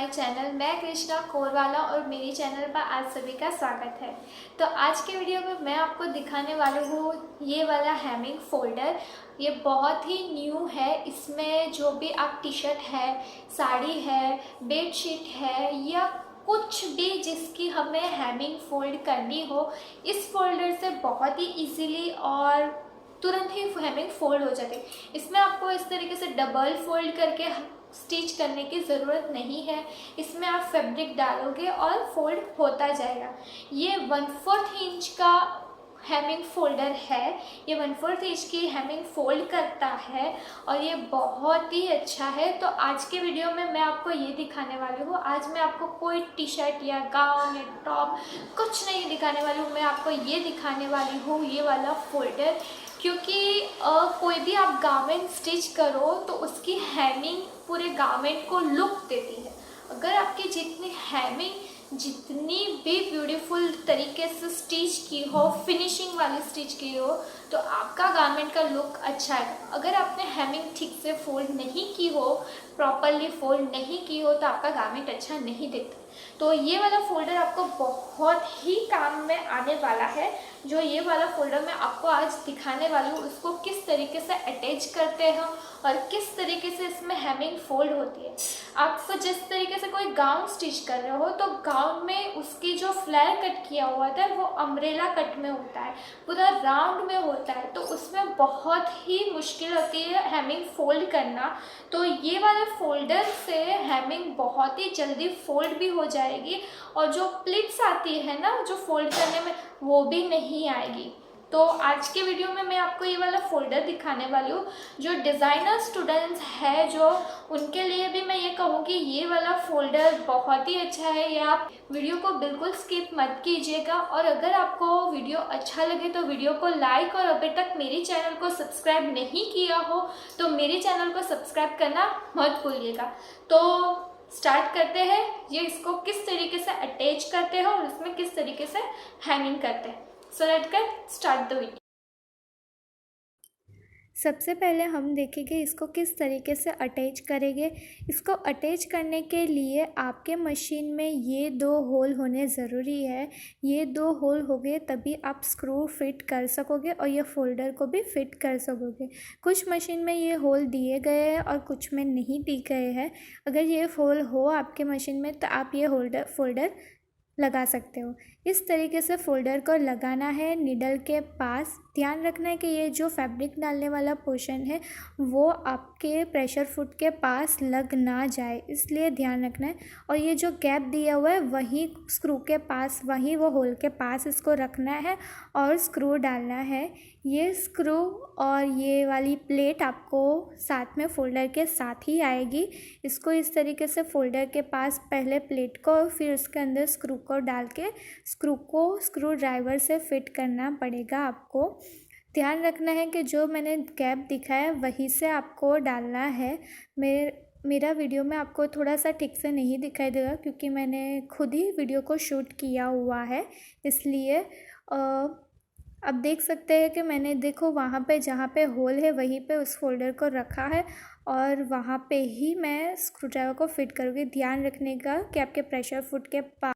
My channel. मैं कृष्णा कोरवाला और मेरे चैनल पर आप सभी का स्वागत है। तो आज के वीडियो में मैं आपको दिखाने वाली हूँ ये वाला हैमिंग फोल्डर। ये बहुत ही न्यू है। इसमें जो भी आप टी शर्ट है, साड़ी है, बेडशीट है या कुछ भी जिसकी हमें हैमिंग फोल्ड करनी हो, इस फोल्डर से बहुत ही इजीली और तुरंत ही हैमिंग फोल्ड हो जाती है। इसमें आपको इस तरीके से डबल फोल्ड करके स्टिच करने की ज़रूरत नहीं है। इसमें आप फैब्रिक डालोगे और फोल्ड होता जाएगा। ये 1/4 इंच का हैमिंग फोल्डर है। ये 1/4 इंच की हैमिंग फोल्ड करता है और ये बहुत ही अच्छा है। तो आज के वीडियो में मैं आपको ये दिखाने वाली हूँ। आज मैं आपको कोई टी शर्ट या गाउन या टॉप कुछ नहीं दिखाने वाली हूँ। मैं आपको ये दिखाने वाली हूँ ये वाला फोल्डर, क्योंकि कोई भी आप गारमेंट स्टिच करो तो उसकी हैमिंग पूरे गारमेंट को लुक देती है। अगर आपकी जितनी भी ब्यूटीफुल तरीके से स्टिच की हो, फिनिशिंग वाली स्टिच की हो, तो आपका गारमेंट का लुक अच्छा है। अगर आपने हैमिंग ठीक से फोल्ड नहीं की हो, प्रॉपरली फोल्ड नहीं की हो, तो आपका गारमेंट अच्छा नहीं दिखता। तो ये वाला फोल्डर आपको बहुत ही काम में आने वाला है। जो ये वाला फोल्डर मैं आपको आज दिखाने वाली हूँ, उसको किस तरीके से अटैच करते हैं और किस तरीके से इसमें हैमिंग फोल्ड होती है। आपको जिस तरीके से कोई गाउन स्टिच कर रहे हो, तो गाउन में उसकी जो फ्लेयर कट किया हुआ था वो अम्ब्रेला कट में होता है, पूरा राउंड में होता है, तो उसमें बहुत ही मुश्किल होती है हैमिंग फोल्ड करना। तो ये वाले फोल्डर से हैमिंग बहुत ही जल्दी फोल्ड भी हो जाएगी और जो प्लिट्स आती है ना, जो फोल्ड करने में, वो भी नहीं आएगी। तो आज के वीडियो में मैं आपको ये वाला फोल्डर दिखाने वाली हूँ। जो डिज़ाइनर स्टूडेंट्स है, जो उनके लिए भी मैं ये कहूँगी ये वाला फोल्डर बहुत ही अच्छा है। ये आप वीडियो को बिल्कुल स्किप मत कीजिएगा। और अगर आपको वीडियो अच्छा लगे तो वीडियो को लाइक, और अभी तक मेरे चैनल को सब्सक्राइब नहीं किया हो तो मेरे चैनल को सब्सक्राइब करना मत भूलिएगा। तो स्टार्ट करते हैं। ये इसको किस तरीके से अटैच करते हैं और इसमें किस तरीके से हैंगिंग करते हैं। So let's start the video. सबसे पहले हम देखेंगे इसको किस तरीके से अटैच करेंगे। इसको अटैच करने के लिए आपके मशीन में ये 2 होल होने ज़रूरी है। ये 2 होल हो गए तभी आप स्क्रू फिट कर सकोगे और ये फोल्डर को भी फिट कर सकोगे। कुछ मशीन में ये होल दिए गए हैं और कुछ में नहीं दिए गए हैं। अगर ये होल हो आपके मशीन में तो आप ये फोल्डर लगा सकते हो। इस तरीके से फोल्डर को लगाना है निडल के पास। ध्यान रखना है कि ये जो फैब्रिक डालने वाला पोर्शन है वो आपके प्रेशर फुट के पास लग ना जाए, इसलिए ध्यान रखना है। और ये जो गैप दिया हुआ है वहीं स्क्रू के पास, वहीं वो होल के पास इसको रखना है और स्क्रू डालना है। ये स्क्रू और ये वाली प्लेट आपको साथ में फोल्डर के साथ ही आएगी। इसको इस तरीके से फोल्डर के पास पहले प्लेट को, फिर उसके अंदर स्क्रू को डाल के स्क्रू को स्क्रू ड्राइवर से फिट करना पड़ेगा आपको। ध्यान रखना है कि जो मैंने गैप दिखाया वहीं से आपको डालना है। मेरा वीडियो में आपको थोड़ा सा ठीक से नहीं दिखाई देगा क्योंकि मैंने खुद ही वीडियो को शूट किया हुआ है, इसलिए अब देख सकते हैं कि मैंने, देखो वहाँ पे जहाँ पे होल है वहीं पे उस फोल्डर को रखा है और वहाँ पे ही मैं स्क्रू ड्राइवर को फिट करूँगी। ध्यान रखने का कि आपके प्रेशर फुट के पास